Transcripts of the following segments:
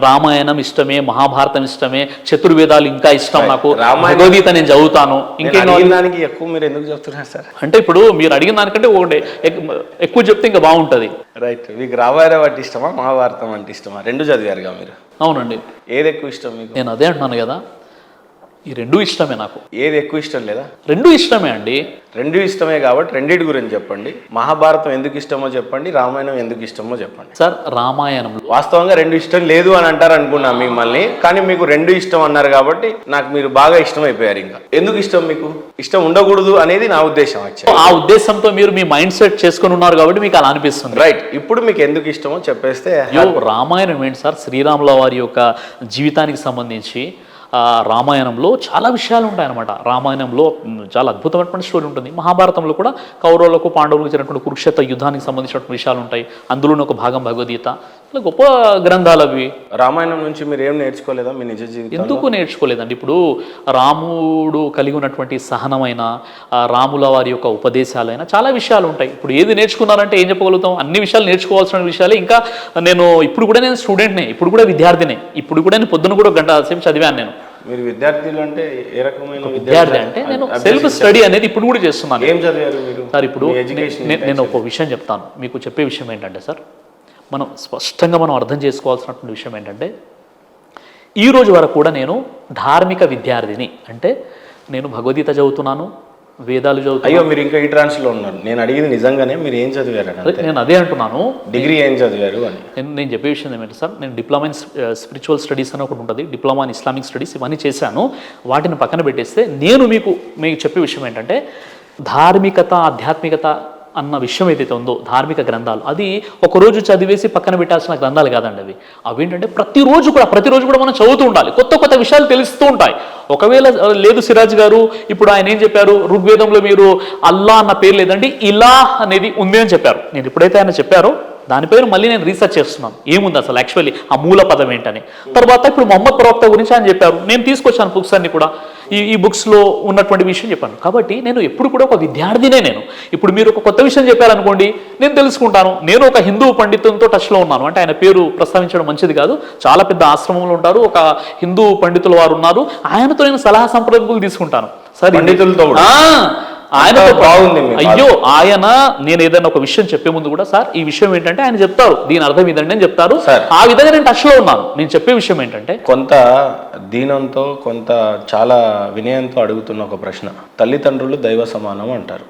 రామాయణం ఇష్టమే, మహాభారతం ఇష్టమే, చతుర్వేదాలు ఇంకా ఇష్టం నాకు, భగవద్గీత నేను చదువుతాను. ఇంకేం దానికి ఎక్కువ మీరు ఎందుకు చెప్తున్నారు సార్? అంటే ఇప్పుడు మీరు అడిగిన దానికంటే ఒకటి ఎక్కువ చెప్తే ఇంకా బాగుంటుంది. రైట్. మీకు రామాయణం అంటే ఇష్టమా, మహాభారతం అంటే ఇష్టమా? రెండు చదివారుగా మీరు. అవునండి. ఏది ఎక్కువ ఇష్టం మీకు? నేను అదే అంటున్నాను కదా, ఈ రెండూ ఇష్టమే నాకు. ఏది ఎక్కువ ఇష్టం లేదా? రెండూ ఇష్టమే అండి. రెండు ఇష్టమే కాబట్టి రెండింటి గురించి చెప్పండి. మహాభారతం ఎందుకు ఇష్టమో చెప్పండి, రామాయణం ఎందుకు ఇష్టమో చెప్పండి. సార్, రామాయణంలో వాస్తవంగా రెండు ఇష్టం లేదు అని అంటారు అనుకున్నా మిమ్మల్ని, కానీ మీకు రెండు ఇష్టం అన్నారు కాబట్టి నాకు మీరు బాగా ఇష్టం అయిపోయారు. ఇంకా ఎందుకు ఇష్టం? మీకు ఇష్టం ఉండకూడదు అనేది నా ఉద్దేశం. ఆ ఉద్దేశంతో మీరు మీ మైండ్ సెట్ చేసుకుని ఉన్నారు కాబట్టి మీకు అలా అనిపిస్తుంది. రైట్. ఇప్పుడు మీకు ఎందుకు ఇష్టమో చెప్పేస్తే. రామాయణం ఏంటి సార్, శ్రీరాముల వారి యొక్క జీవితానికి సంబంధించి రామాయణంలో చాలా విషయాలు ఉంటాయన్నమాట. రామాయణంలో చాలా అద్భుతమైనటువంటి స్టోరీ ఉంటుంది. మహాభారతంలో కూడా కౌరవులకు పాండవులకు జరిగినటువంటి కురుక్షేత్ర యుద్ధానికి సంబంధించినటువంటి విషయాలు ఉంటాయి. అందులోనే ఒక భాగం భగవద్గీత. ఇలా గొప్ప గ్రంథాలు అవి. రామాయణం నుంచి మీరు ఏం నేర్చుకోలేదా మీ నిజ జీవితంలో? ఎందుకు నేర్చుకోలేదండి? ఇప్పుడు రాముడు కలిగి ఉన్నటువంటి సహనమైన, రాముల వారి యొక్క ఉపదేశాలైనా చాలా విషయాలు ఉంటాయి. ఇప్పుడు ఏది నేర్చుకున్నారంటే ఏం చెప్పగలుగుతాం? అన్ని విషయాలు నేర్చుకోవాల్సిన విషయాలే. ఇంకా ఇప్పుడు కూడా నేను స్టూడెంట్నే, ఇప్పుడు కూడా విద్యార్థినే. ఇప్పుడు కూడా నేను పొద్దున కూడా గంట సేపు చదివాను నేను. మీరు విద్యార్థులు అంటే ఏ రకమైన విద్యార్థి? అంటే నేను సెల్ఫ్ స్టడీ అనేది ఇప్పుడు కూడా చేస్తున్నాను. ఏం చదివారు మీరు సార్? ఇప్పుడు నేను ఒక విషయం చెప్తాను మీకు. చెప్పే విషయం ఏంటంటే సార్, మనం స్పష్టంగా అర్థం చేసుకోవాల్సినటువంటి విషయం ఏంటంటే, ఈ రోజు వరకు కూడా నేను ధార్మిక విద్యార్థిని. అంటే నేను భగవద్గీత చదువుతున్నాను, వేదాలు చదువుతాను. అయ్యో, మీరు ఇంకా ఈ ట్రాన్స్లో ఉన్నారు. నేను అడిగింది నిజంగానే మీరు ఏం చదివారు? నేను అదే అంటున్నాను. డిగ్రీ ఏం చదివారు అని. నేను చెప్పే విషయం ఏమంటే సార్, నేను డిప్లొమా ఇన్ స్పిరిచువల్ స్టడీస్ అని ఒకటి ఉంటుంది, డిప్లొమా ఇన్ ఇస్లామిక్ స్టడీస్, ఇవన్నీ చేశాను. వాటిని పక్కన పెట్టేస్తే నేను మీకు చెప్పే విషయం ఏంటంటే, ధార్మికత, ఆధ్యాత్మికత అన్న విషయం ఏదైతే ఉందో, ధార్మిక గ్రంథాలు, అది ఒకరోజు చదివేసి పక్కన పెట్టాల్సిన గ్రంథాలు కాదండి. అవి ఏంటంటే ప్రతిరోజు కూడా మనం చదువుతూ ఉండాలి. కొత్త విషయాలు తెలుస్తూ ఉంటాయి. ఒకవేళ లేదు సిరాజ్ గారు, ఇప్పుడు ఆయన ఏం చెప్పారు, ఋగ్వేదంలో మీరు అల్లా అన్న పేరు లేదండి, ఇలా అనేది ఉంది అని చెప్పారు. నేను ఎప్పుడైతే ఆయన చెప్పారో దాని పేరు మళ్ళీ నేను రీసెర్చ్ చేస్తున్నాను, ఏముంది అసలు యాక్చువల్లీ ఆ మూల పదం ఏంటని. తర్వాత ఇప్పుడు మొహమ్మద్ ప్రవక్త గురించి ఆయన చెప్పారు, నేను తీసుకొచ్చాను బుక్స్ అన్ని కూడా, ఈ బుక్స్లో ఉన్నటువంటి విషయం చెప్పాను. కాబట్టి నేను ఎప్పుడు కూడా ఒక విద్యార్థినే. నేను ఇప్పుడు మీరు ఒక కొత్త విషయం చెప్పారనుకోండి, నేను తెలుసుకుంటాను. నేను ఒక హిందూ పండితులతో టచ్లో ఉన్నాను. అంటే ఆయన పేరు ప్రస్తావించడం మంచిది కాదు, చాలా పెద్ద ఆశ్రమంలో ఉంటారు, ఒక హిందూ పండితుల వారు ఉన్నారు. ఆయనతో నేను సలహా సంప్రదింపులు తీసుకుంటాను. సరే, పండితులతో ఆయనతో బాగుంది. అయ్యో, ఆయన నేను ఏదైనా ఒక విషయం చెప్పే ముందు కూడా, సార్ ఈ విషయం ఏంటంటే ఆయన చెప్తారు, దీని అర్థం ఇదండి అని చెప్తారు. ఆ విధంగా నేను టచ్లో ఉన్నాను. నేను చెప్పే విషయం ఏంటంటే, కొంత దీనంతో కొంత చాలా వినయంతో అడుగుతున్న ఒక ప్రశ్న. తల్లిదండ్రులు దైవ సమానం అంటారు.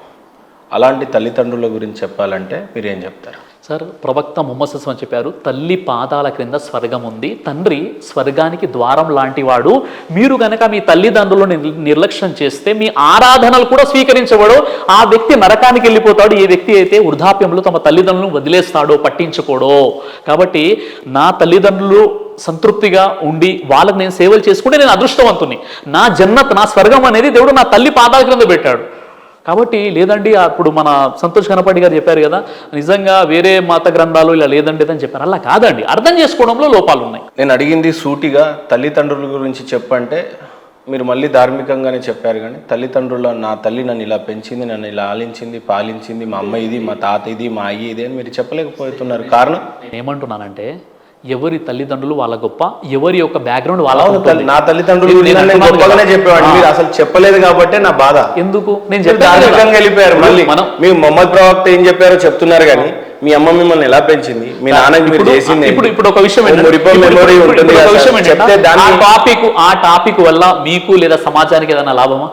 అలాంటి తల్లిదండ్రుల గురించి చెప్పాలంటే మీరు ఏం చెప్తారు? సార్, ప్రవక్త ముహమ్మద్ సల్లం అని చెప్పారు, తల్లి పాదాల క్రింద స్వర్గం ఉంది, తండ్రి స్వర్గానికి ద్వారం లాంటి వాడు. మీరు కనుక మీ తల్లిదండ్రులను నిర్లక్ష్యం చేస్తే మీ ఆరాధనలు కూడా స్వీకరించబడు, ఆ వ్యక్తి నరకానికి వెళ్ళిపోతాడు. ఏ వ్యక్తి అయితే వృద్ధాప్యంలో తమ తల్లిదండ్రులను వదిలేస్తాడో, పట్టించుకోడో. కాబట్టి నా తల్లిదండ్రులు సంతృప్తిగా ఉండి వాళ్ళకి నేను సేవలు చేసుకుంటే నేను అదృష్టవంతుని. నా జన్నత్, నా స్వర్గం అనేది దేవుడు నా తల్లి పాదాల క్రింద పెట్టాడు. కాబట్టి లేదండి, అప్పుడు మన సంతోష్ కనపడి గారు చెప్పారు కదా, నిజంగా వేరే మత గ్రంథాలు ఇలా లేదండి అని చెప్పారు. అలా కాదండి, అర్థం చేసుకోవడంలో లోపాలు ఉన్నాయి. నేను అడిగింది సూటిగా తల్లిదండ్రుల గురించి చెప్పంటే మీరు మళ్ళీ ధార్మికంగానే చెప్పారు. కానీ తల్లిదండ్రుల, నా తల్లి నన్ను ఇలా పెంచింది, నన్ను ఇలా ఆలించింది, పాలించింది, మా అమ్మ ఇది, మా తాత ఇది, మా అయ్యి ఇది అని మీరు చెప్పలేకపోతున్నారు. కారణం నేను ఏమంటున్నానంటే, ఎవరి తల్లిదండ్రులు వాళ్ళ గొప్ప, ఎవరి యొక్క బ్యాక్గ్రౌండ్ వాళ్ళ. నా తల్లిదండ్రులు గొప్పగానే చెప్పేవాడిని, మీరు అసలు చెప్పలేదు కాబట్టి నా బాధ. ఎందుకు? నేను ధార్మికంగా వెళ్ళిపోయారు. మళ్ళీ మీ మొహమ్మద్ ప్రవక్త ఏం చెప్పారో చెప్తున్నారు, కానీ మీ అమ్మ మిమ్మల్ని ఎలా పెంచింది, మీ నాన్నకి మీరు చేసింది. ఇప్పుడు ఒక విషయం ఆ టాపిక్ వల్ల మీకు లేదా సమాజానికి ఏదైనా లాభమా?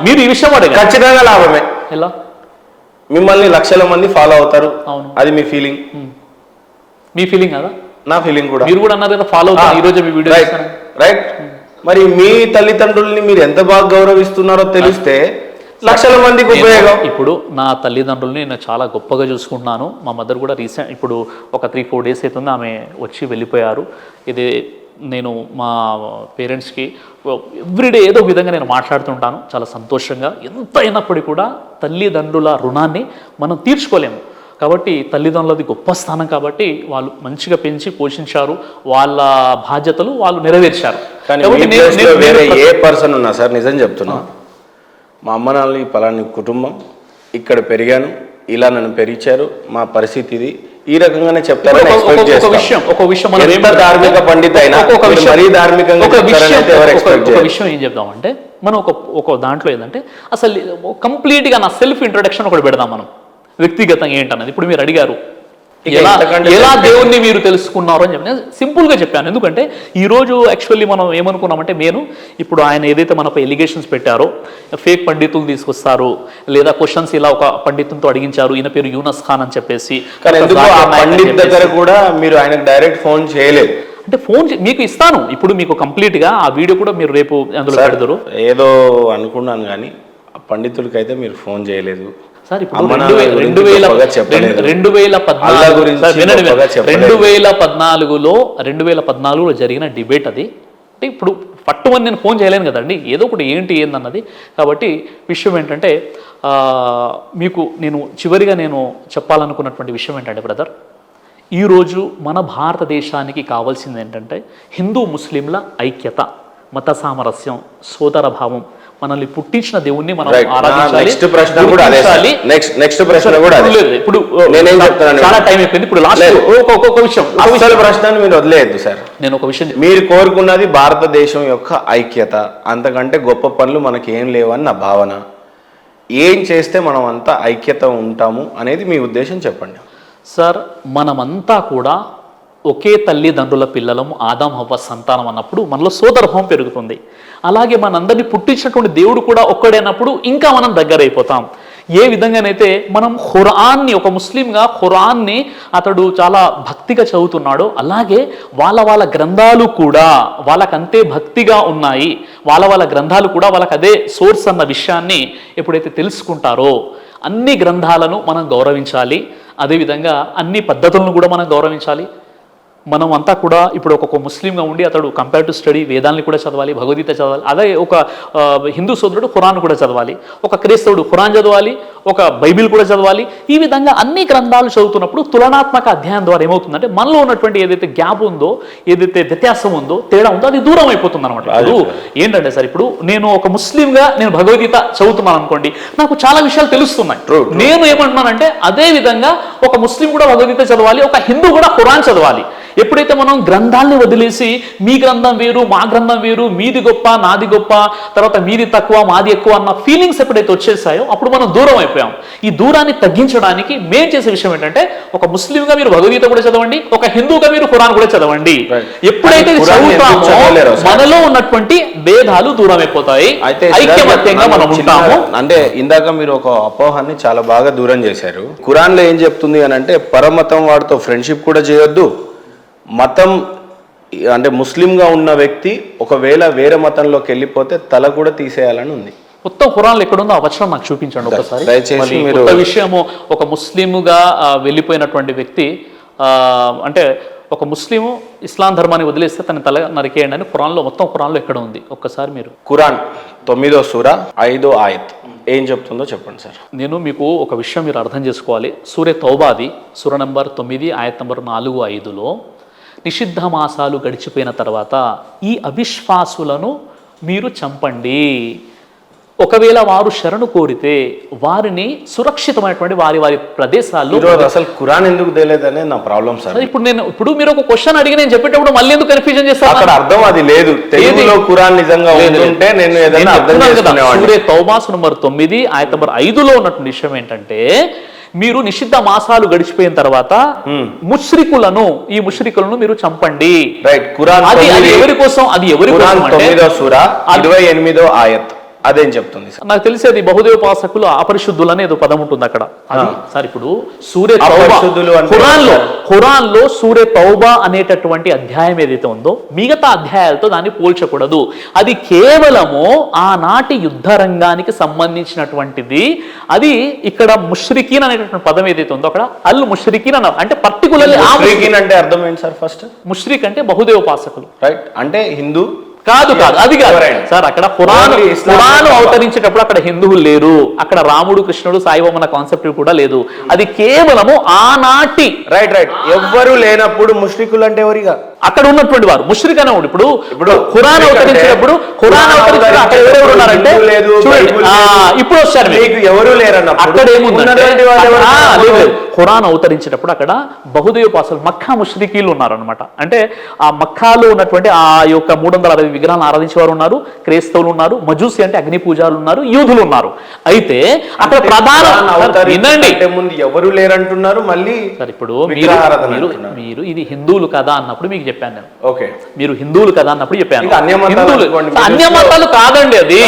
మీరు ఈ విషయం అడిగారు, ఖచ్చితంగా లాభమే. ఎలా? మిమ్మల్ని లక్షల మంది ఫాలో అవుతారు. అవును, అది మీ ఫీలింగ్. మీ ఫీలింగ్ కదా, నా ఫీలింగ్ కూడా. మీరు కూడా అన్నారు కదా ఫాలో అవుతారు. ఈ రోజు మీ వీడియో రైట్. మరి మీ తల్లిదండ్రుల్ని మీరు ఎంత బాగా గౌరవిస్తున్నారో తెలిస్తే లక్షల మందికి ఉపయోగం. ఇప్పుడు నా తల్లిదండ్రుల్ని నేను చాలా గొప్పగా చూసుకుంటున్నాను. మా మదర్ కూడా ఇప్పుడు ఒక 3-4 డేస్ అవుతుంది, ఆమె వచ్చి వెళ్ళిపోయారు. ఇది నేను మా పేరెంట్స్కి ఎవ్రీడే ఏదో విధంగా నేను మాట్లాడుతుంటాను, చాలా సంతోషంగా. ఎంత అయినప్పటికీ కూడా తల్లిదండ్రుల రుణాన్ని మనం తీర్చుకోలేము. కాబట్టి తల్లిదండ్రులది గొప్ప స్థానం. కాబట్టి వాళ్ళు మంచిగా పెంచి పోషించారు, వాళ్ళ బాధ్యతలు వాళ్ళు నెరవేర్చారు. కానీ వేరే ఏ పర్సన్ ఉన్నా సార్, నిజం చెప్తున్నా, మా అమ్మ నాన్నని పలాని కుటుంబం, ఇక్కడ పెరిగాను, ఇలా నన్ను పెరిచారు, మా పరిస్థితి ఇది, ఈ రకంగానే చెప్తారని ఎక్స్పెక్ట్ చేస్తాం. ఒక విషయం మనం ఎంత ధార్మిక పండిత్ అయినా మరీ ధార్మికంగా ఒక విషయం ఏం చెప్దామంటే మనం ఒక దాంట్లో ఏంటంటే అసలు కంప్లీట్గా నా సెల్ఫ్ ఇంట్రొడక్షన్ ఒకటి పెడదాం మనం, వ్యక్తిగతంగా ఏంటన్నది. ఇప్పుడు మీరు అడిగారు ఎలా దేవుణ్ణి మీరు తెలుసుకున్నారు అని చెప్పి సింపుల్గా చెప్పాను. ఎందుకంటే ఈరోజు యాక్చువల్లీ మనం ఏమనుకున్నామంటే ఇప్పుడు ఆయన ఏదైతే మనపై ఎలిగేషన్స్ పెట్టారో, ఫేక్ పండితులు తీసుకొస్తారు లేదా క్వశ్చన్స్ ఇలా ఒక పండితులతో అడిగించారు, ఈయన పేరు యూనస్ ఖాన్ అని చెప్పేసి, పండిత్ దగ్గర కూడా మీరు ఆయనకు డైరెక్ట్ ఫోన్ చేయలేదు అంటే ఫోన్ మీకు ఇస్తాను. ఇప్పుడు మీకు కంప్లీట్గా ఆ వీడియో కూడా మీరు రేపు అందులో పెడతారు. ఏదో అనుకున్నాను కానీ పండితుడికి అయితే మీరు ఫోన్ చేయలేదు సార్. ఇప్పుడు 2014లో జరిగిన డిబేట్ అది. అంటే ఇప్పుడు పట్టుమని నేను ఫోన్ చేయలేను కదండి, ఏదో ఒకటి ఏంటన్నది. కాబట్టి విషయం ఏంటంటే మీకు నేను చివరిగా చెప్పాలనుకున్నటువంటి విషయం ఏంటంటే బ్రదర్, ఈరోజు మన భారతదేశానికి కావాల్సింది ఏంటంటే హిందూ ముస్లింల ఐక్యత, మత సామరస్యం, సోదర భావం, మనల్ని పుట్టించిన దేవుణ్ణి మనం ఆరాధించాలి. నెక్స్ట్ ప్రశ్న కూడా అదే. ఇప్పుడు చాలా టైం అయిపోయింది. ఇప్పుడు లాస్ట్ ఒక విషయం, అసలు ప్రశ్నను మీరు వదిలేయద్దు సార్. నేను ఒక విషయం, మీరు కోరుకున్నది భారతదేశం యొక్క ఐక్యత, అంతకంటే గొప్ప పనులు మనకి ఏం లేవని నా భావన. ఏం చేస్తే మనం అంతా ఐక్యత ఉంటాము అనేది మీ ఉద్దేశం చెప్పండి సార్. మనమంతా కూడా ఒకే తల్లిదండ్రుల పిల్లలము, ఆదాం హవ్వ సంతానం అన్నప్పుడు మనలో సోదరభావం పెరుగుతుంది. అలాగే మనందరినీ పుట్టించినటువంటి దేవుడు కూడా ఒక్కడైనప్పుడు ఇంకా మనం దగ్గర అయిపోతాం. ఏ విధంగానైతే మనం ఖురాన్ని, ఒక ముస్లింగా ఖురాన్ని అతడు చాలా భక్తిగా చదువుతున్నాడో, అలాగే వాళ్ళ గ్రంథాలు కూడా వాళ్ళకంతే భక్తిగా ఉన్నాయి. వాళ్ళ గ్రంథాలు కూడా వాళ్ళకి అదే సోర్స్ అన్న విషయాన్ని ఎప్పుడైతే తెలుసుకుంటారో, అన్ని గ్రంథాలను మనం గౌరవించాలి. అదేవిధంగా అన్ని పద్ధతులను కూడా మనం గౌరవించాలి. మనం అంతా కూడా ఇప్పుడు ఒక ముస్లింగా ఉండి అతడు కంపేరిటివ్ స్టడీ వేదాన్ని కూడా చదవాలి, భగవద్గీత చదవాలి. అదే ఒక హిందూ సోదరుడు ఖురాన్ కూడా చదవాలి, ఒక క్రైస్తవుడు ఖురాన్ చదవాలి, ఒక బైబిల్ కూడా చదవాలి. ఈ విధంగా అన్ని గ్రంథాలు చదువుతున్నప్పుడు తులనాత్మక అధ్యాయం ద్వారా ఏమవుతుందంటే మనలో ఉన్నటువంటి ఏదైతే గ్యాప్ ఉందో, ఏదైతే వ్యత్యాసం ఉందో, తేడా ఉందో అది దూరం అయిపోతుంది అనమాట. ఇప్పుడు ఏంటంటే సార్, ఇప్పుడు నేను ఒక ముస్లింగా నేను భగవద్గీత చదువుతున్నాను అనుకోండి, నాకు చాలా విషయాలు తెలుస్తున్నాయి. నేను ఏమంటున్నానంటే అదే విధంగా ఒక ముస్లిం కూడా భగవద్గీత చదవాలి, ఒక హిందూ కూడా ఖురాన్ చదవాలి. ఎప్పుడైతే మనం గ్రంథాలని వదిలేసి మీ గ్రంథం వేరు, మా గ్రంథం వేరు, మీది గొప్ప, నాది గొప్ప, తర్వాత మీది తక్కువ, మాది ఎక్కువ అన్న ఫీలింగ్స్ ఎప్పుడైతే వచ్చేసాయో అప్పుడు మనం దూరం అయిపోయాం. ఈ దూరాన్ని తగ్గించడానికి మేము చేసే విషయం ఏంటంటే, ఒక ముస్లింగా మీరు భగవద్గీత కూడా చదవండి, ఒక హిందూగా మీరు ఖురాన్ కూడా చదవండి. ఎప్పుడైతే చదువుతామో మనలో ఉన్నటువంటి భేదాలు దూరం అయిపోతాయి, ఐక్యమత్యంగా మనం ఉంటాము. అంటే ఇందాక మీరు ఒక అపోహాన్ని చాలా బాగా దూరం చేశారు. ఖురాన్ లో ఏం చెప్తుంది అని అంటే, పరమతం వాడితో ఫ్రెండ్షిప్ కూడా చేయొద్దు, మతం అంటే ముస్లింగా ఉన్న వ్యక్తి ఒకవేళ వేరే మతంలోకి వెళ్ళిపోతే తల కూడా తీసేయాలని ఉంది. మొత్తం ఖురాన్లో ఎక్కడుందో ఆ వచనం నాకు చూపించండి ఒకసారి. దయచేసి విషయము, ఒక ముస్లింగా వెళ్ళిపోయినటువంటి వ్యక్తి అంటే ఒక ముస్లిము ఇస్లాం ధర్మాన్ని వదిలేస్తే తన తల నరికేయండి అని మొత్తం ఖురాన్లో ఎక్కడ ఉంది ఒక్కసారి మీరు. ఖురాన్ 9వ సూరా 5వ ఆయత్ ఏం చెప్తుందో చెప్పండి సార్. నేను మీకు ఒక విషయం మీరు అర్థం చేసుకోవాలి. సూరే తౌబాది సూర నంబర్ 9 ఆయత్ నంబర్ 4-5లో నిషిద్ధ మాసాలు గడిచిపోయిన తర్వాత ఈ అవిశ్వాసులను మీరు చంపండి, ఒకవేళ వారు శరణు కోరితే వారిని సురక్షితమైనటువంటి వారి ప్రదేశాల్లో. అసలు ఖురాన్ ఎందుకు తెలియదనే నా ప్రాబ్లం సార్. ఇప్పుడు మీరు ఒక క్వశ్చన్ అడిగి నేను చెప్పేటప్పుడు మళ్ళీ ఎందుకు కన్ఫ్యూజన్ చేస్తారు? అక్కడ అర్థం అది లేదు. తెలుగులో ఖురాన్ నిజంగా ఉంటే నేను ఏదైనా అర్థం చేసుకునేవాడిని. సూరే తౌబా నంబర్ 9 ఆయత్ నంబర్ 5లో ఉన్నటువంటి విషయం ఏంటంటే, మీరు నిషిద్ధ మాసాలు గడిచిపోయిన తర్వాత ఈ ముష్రికులను మీరు చంపండి. రైట్. ఖురాన్ అది ఎవరి కోసం? అది ఎవరి కోసం? 9వ సూరా 28వ ఆయత్ అదేం చెప్తుంది? నాకు తెలిసి అది బహుదేవోపాసకులు అపరిశుద్ధులు అనే ఏదో పదం ఉంటుంది అక్కడ. సార్ ఇప్పుడు సూరే ఖురాన్లో సూరే తౌబా అనేటటువంటి అధ్యాయం ఏదైతే ఉందో మిగతా అధ్యాయాలతో దాన్ని పోల్చకూడదు. అది కేవలము ఆనాటి యుద్ధ రంగానికి సంబంధించినటువంటిది. అది ఇక్కడ ముష్రికీన్ అనేటటువంటి పదం ఏదైతే ఉందో అక్కడ అల్ ముష్రికీన్ అన్న అంటే పర్టికులర్లీ అంటే అర్థం ఏంటి సార్? ఫస్ట్ ముష్రిక్ అంటే బహుదేవోపాసకులు. రైట్. అంటే హిందూ కాదు అది కాదు సార్. అక్కడ ఖురాన్ అవతరించేటప్పుడు అక్కడ హిందువులు లేరు, అక్కడ రాముడు, కృష్ణుడు, సాయిబాబా అన్న కాన్సెప్ట్ కూడా లేదు. అది కేవలము ఆనాటి. రైట్. ఎవ్వరు లేనప్పుడు ముష్రికులు అంటే ఎవరిగా? అక్కడ ఉన్నటువంటి వారు ముష్రిక్ అనేవాడు. ఇప్పుడు ఖురాన్ అవతరించినప్పుడు అక్కడ ఎవరెవరు ఉన్నారంటే చూడండి, ఇప్పుడు వచ్చారు మీకు ఎవరు లేరన్నప్పుడు అక్కడ ఏముందంటే ఖురాన్ అవతరించేటప్పుడు అక్కడ బహుదైవోపాసకులు మక్కా ముష్రికీలు ఉన్నారు అనమాట. అంటే ఆ మక్కాలో ఉన్నటువంటి ఆ యొక్క 360 విగ్రహాలను ఆరాధించే వారు ఉన్నారు, క్రైస్తవులు ఉన్నారు, మజూసి అంటే అగ్ని పూజారులు ఉన్నారు, యూదులు ఉన్నారు. అయితే అక్కడ ప్రధాన ముందు ఎవరు లేరంటున్నారు. మళ్ళీ ఇప్పుడు మీరు ఇది హిందువులు కదా అన్నప్పుడు మీకు చెప్పాను నేను. ఓకే, మీరు హిందువులు కదా అన్నప్పుడు చెప్పాను. అన్య మతాలు కాదండి అది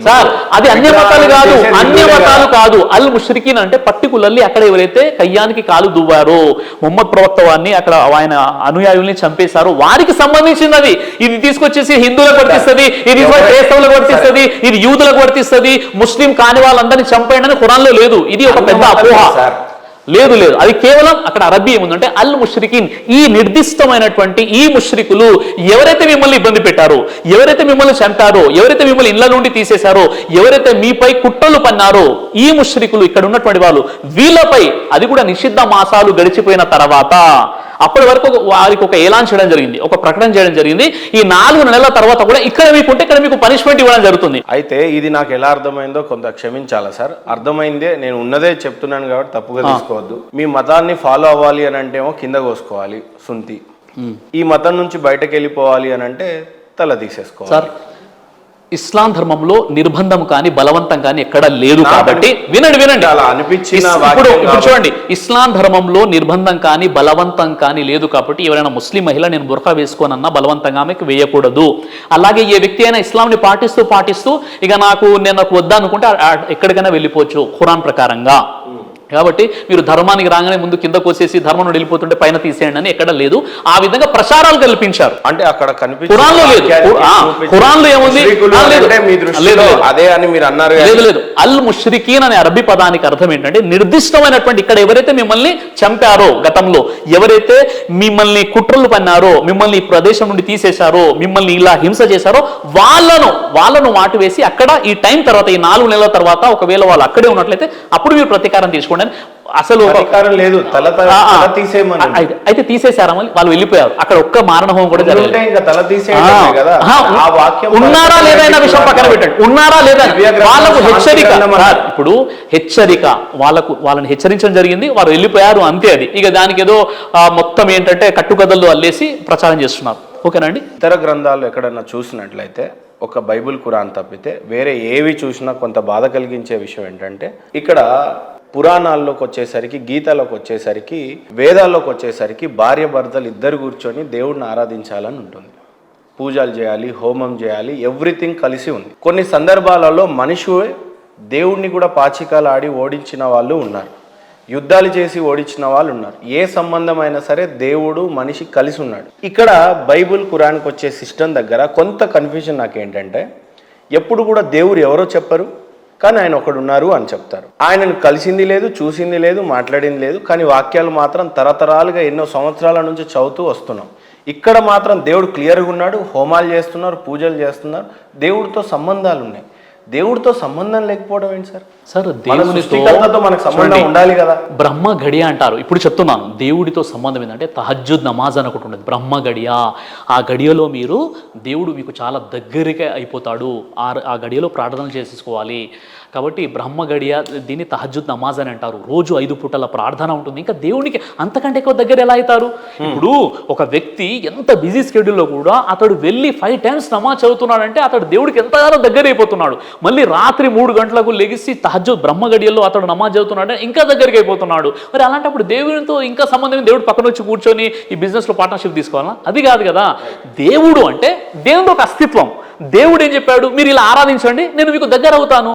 సార్, అది అన్య మతాలు కాదు, అన్య మతాలు కాదు. అల్ ముష్రికీన్ అంటే పర్టికులర్లీ అక్కడ ఎవరైతే కయ్యానికి కాలు దువ్వారో, ముహమ్మద్ ప్రవక్త వారిని అక్కడ ఆయన అనుయాయుల్ని చంపేశారో వారికి సంబంధించినది. ఇది తీసుకొచ్చేసి హిందువులకు వర్తిస్తుంది, ఇది క్రైస్తవులకు వర్తిస్తుంది, ఇది యూదులకు వర్తిస్తుంది, ముస్లిం కాని వాళ్ళందరినీ చంపేయండి అని ఖురాన్లో లేదు. ఇది ఒక పెద్ద అపోహ. లేదు, అది కేవలం అక్కడ అరబ్బీ ఏముందంటే అల్ ముష్రికీన్, ఈ నిర్దిష్టమైనటువంటి ఈ ముష్రికులు ఎవరైతే మిమ్మల్ని ఇబ్బంది పెట్టారో, ఎవరైతే మిమ్మల్ని చంపారో, ఎవరైతే మిమ్మల్ని ఇళ్ల నుండి తీసేశారో, ఎవరైతే మీపై కుట్రలు పన్నారో ఈ ముష్రికులు ఇక్కడ ఉన్నటువంటి వాళ్ళు, వీళ్ళపై అది కూడా నిషిద్ధ మాసాలు గడిచిపోయిన తర్వాత అప్పటి వరకు వారికి ఒక ఏలాన్ చేయడం జరిగింది, ఒక ప్రకటన చేయడం జరిగింది. ఈ 4 నెలల తర్వాత కూడా ఇక్కడ మీకుంటే ఇక్కడ మీకు పనిష్మెంట్ ఇవ్వడం జరుగుతుంది. అయితే ఇది నాకు ఎలా అర్థమైందో కొంత క్షమించాలా సార్. అర్థమైందే, నేను ఉన్నదే చెప్తున్నాను కాబట్టి తప్పుగా తీసుకోవద్దు. మీ మతాన్ని ఫాలో అవ్వాలి అని అంటే ఏమో కింద కోసుకోవాలి సుంతి, ఈ మతం నుంచి బయటకు వెళ్ళిపోవాలి అని అంటే తల తీసేసుకోవాలి. సార్ ఇస్లాం ధర్మంలో నిర్బంధం కానీ బలవంతం కానీ ఎక్కడ లేదు కాబట్టి వినండి అలా అనిపించిన ఇప్పుడు చూడండి, ఇస్లాం ధర్మంలో నిర్బంధం కానీ బలవంతం కానీ లేదు కాబట్టి ఎవరైనా ముస్లిం మహిళ నేను బుర్ఖా వేసుకోనన్నా బలవంతంగా ఆమెకు వేయకూడదు. అలాగే ఏ వ్యక్తి అయినా ఇస్లాంని పాటిస్తూ ఇక నేను వద్దనుకుంటే ఎక్కడికైనా వెళ్ళిపోవచ్చు ఖురాన్ ప్రకారంగా. కాబట్టి మీరు ధర్మానికి రాగానే ముందు కింద కోసేసి ధర్మం నుండి వెళ్ళిపోతుంటే పైన తీసేయండి అని ఎక్కడ లేదు. ఆ విధంగా ప్రచారాలు కల్పించారు. అంటే అక్కడ ఖురాన్లో లేదు. ఖురాన్లో ఏముంది? అదే అని మీరు అన్నారు. లేదు. అల్ ముష్రికీన్ అనే అరబీ పదానికి అర్థం ఏంటంటే నిర్దిష్టమైనటువంటి, ఇక్కడ ఎవరైతే మిమ్మల్ని చంపారో, గతంలో ఎవరైతే మిమ్మల్ని కుట్రలు పన్నారో, మిమ్మల్ని ఈ ప్రదేశం నుండి తీసేశారో, మిమ్మల్ని ఇలా హింస చేశారో వాళ్ళను మాటు వేసి అక్కడ ఈ టైం తర్వాత, ఈ 4 నెలల తర్వాత ఒకవేళ వాళ్ళు అక్కడే ఉన్నట్లయితే అప్పుడు మీరు ప్రతీకారం తీసుకోండి. అసలు లేదు, అయితే తీసేశారా? వాళ్ళు వెళ్ళిపోయారు. అక్కడ ఒక్క మారణహోమం కూడా జరగలేదు. ఉన్నారా లేదా అన్న విషయం పక్కన పెట్టండి. ఉన్నారా లేదా వాళ్ళకు హెచ్చరిక. ఇప్పుడు హెచ్చరిక వాళ్ళని హెచ్చరించడం జరిగింది, వారు వెళ్ళిపోయారు, అంతే. అది ఇక దానికి ఏదో మొత్తం ఏంటంటే కట్టుకథల్లో అల్లేసి ప్రచారం చేస్తున్నారు. ఓకేనండి. ఇతర గ్రంథాలు ఎక్కడన్నా చూసినట్లయితే ఒక బైబిల్ ఖురాన్ తప్పితే వేరే ఏవి చూసినా కొంత బాధ కలిగించే విషయం ఏంటంటే, ఇక్కడ పురాణాల్లోకి వచ్చేసరికి, గీతలోకి వచ్చేసరికి, వేదాల్లోకి వచ్చేసరికి భార్య భర్తలు ఇద్దరు కూర్చొని దేవుడిని ఆరాధించాలని ఉంటుంది. పూజలు చేయాలి, హోమం చేయాలి, ఎవ్రీథింగ్ కలిసి ఉంది. కొన్ని సందర్భాలలో మనిషి దేవుడిని కూడా పాచికాలు ఆడి ఓడించిన వాళ్ళు ఉన్నారు, యుద్ధాలు చేసి ఓడించిన వాళ్ళు ఉన్నారు. ఏ సంబంధమైనా సరే దేవుడు మనిషి కలిసి ఉన్నాడు. ఇక్కడ బైబుల్ ఖురాన్కి వచ్చే సిస్టమ్ దగ్గర కొంత కన్ఫ్యూజన్ నాకేంటంటే, ఎప్పుడు కూడా దేవుడు ఎవరో చెప్పరు, కానీ ఆయన ఒకడు ఉన్నారు అని చెప్తారు. ఆయనను కలిసింది లేదు, చూసింది లేదు, మాట్లాడింది లేదు, కానీ వాక్యాలు మాత్రం తరతరాలుగా ఎన్నో సంవత్సరాల నుంచి చదువుతూ వస్తున్నాం. ఇక్కడ మాత్రం దేవుడు క్లియర్గా ఉన్నాడు, హోమాలు చేస్తున్నారు, పూజలు చేస్తున్నారు, దేవుడితో సంబంధాలు ఉన్నాయి. దేవుడితో సంబంధం లేకపోవడం ఏంటి సార్? సార్ దేవుడితో మనకు సంబంధం ఉండాలి కదా. బ్రహ్మ గడియ అంటారు. ఇప్పుడు చెప్తున్నాను, దేవుడితో సంబంధం ఏంటంటే తహజ్జుద్ నమాజ్ అని ఒకటి ఉండదు, బ్రహ్మ గడియ. ఆ గడియలో దేవుడు మీకు చాలా దగ్గరగా అయిపోతాడు. ఆ గడియలో ప్రార్థనలు చేసేసుకోవాలి. కాబట్టి బ్రహ్మ గడియ, దీన్ని తహజ్జుద్ నమాజ్ అని అంటారు. రోజు 5 పూటల ప్రార్థన ఉంటుంది. ఇంకా దేవునికి అంతకంటే ఎక్కువ దగ్గర ఎలా అవుతారు? ఇప్పుడు ఒక వ్యక్తి ఎంత బిజీ స్కెడ్యూల్లో కూడా అతడు వెళ్ళి 5 టైమ్స్ నమాజ్ చదువుతున్నాడంటే అతడు దేవుడికి ఎంతగానో దగ్గర అయిపోతున్నాడు. మళ్ళీ రాత్రి 3 గంటలకు లెగిసి తహజ్జుద్ బ్రహ్మ గడియల్లో అతడు నమాజ్ చదువుతున్నాడంటే ఇంకా దగ్గరికి అయిపోతున్నాడు. మరి అలాంటప్పుడు దేవునితో ఇంకా సంబంధం, దేవుడు పక్కన వచ్చి కూర్చొని ఈ బిజినెస్లో పార్ట్నర్షిప్ తీసుకోవాలా? అది కాదు కదా. దేవుడు అంటే దేవుడు ఒక అస్తిత్వం. దేవుడు ఏం చెప్పాడు? మీరు ఇలా ఆరాధించండి, నేను మీకు దగ్గర అవుతాను.